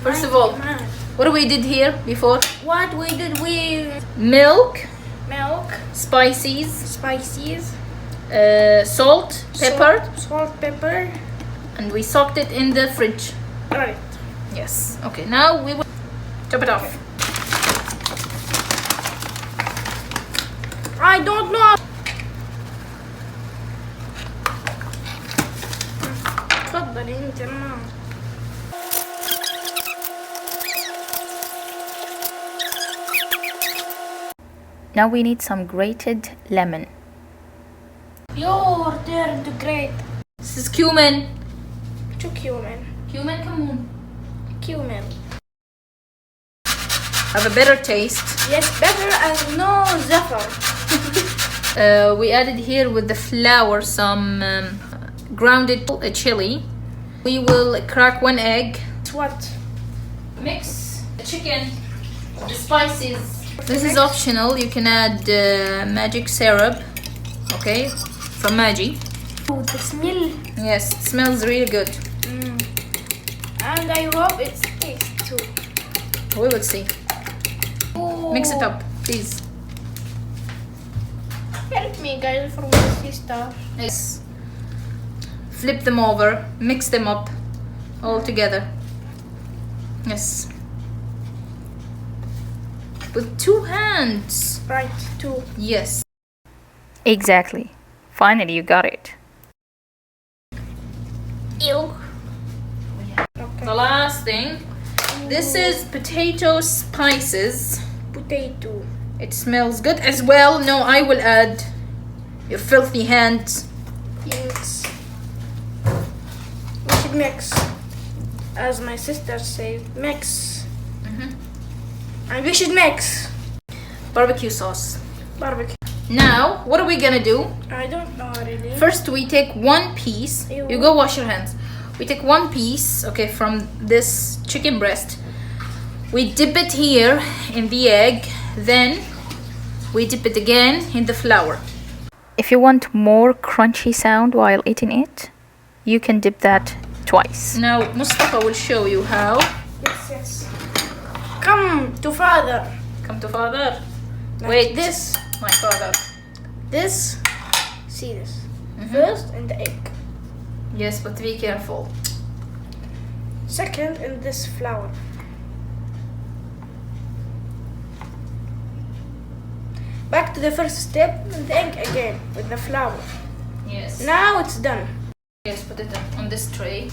First of all, what we did here before? What we did, Milk, spices, salt, pepper, pepper. and we soaked it in the fridge. Right. Yes. Okay, now we will chop it off. I don't know. تفضلي انت ما. Now we need some grated lemon. Your turn to grate. This is cumin. Two cumin. Cumin. Cumin. Have a better taste. Yes, better and no zephyr. We added here with the flour some grounded chili. We will crack 1 egg. What? Mix the chicken, the spices. This is optional. You can add magic syrup, okay, from Maggi. Oh, the smell. Yes, it smells really good. And I hope it tastes too. We will see. Oh. Mix it up, please. Help me, guys, for my sister. Yes. Flip them over, mix them up all together. Yes. With 2 hands. Right, 2. Yes. Exactly. Finally, you got it. Ew. Okay. The last thing. This is potato spices. Potato. It smells good as well. No, I will add your filthy hands. Yes. We should mix. As my sister said, mix. And we should mix. Barbecue sauce. Barbecue. Now, what are we gonna do? I don't know really. First, we take 1 piece. Ew. You go wash your hands. We take 1 piece, okay, from this chicken breast. We dip it here in the egg. Then we dip it again in the flour. If you want more crunchy sound while eating it, you can dip that twice. Now, Mustafa will show you how. Yes. Come to father. Come to father. Like Wait, this. My father. This. See this. First in the egg. Yes, but be careful. Second in this flour. Back to the first step in the egg again with the flour. Yes. Now it's done. Yes, put it on this tray.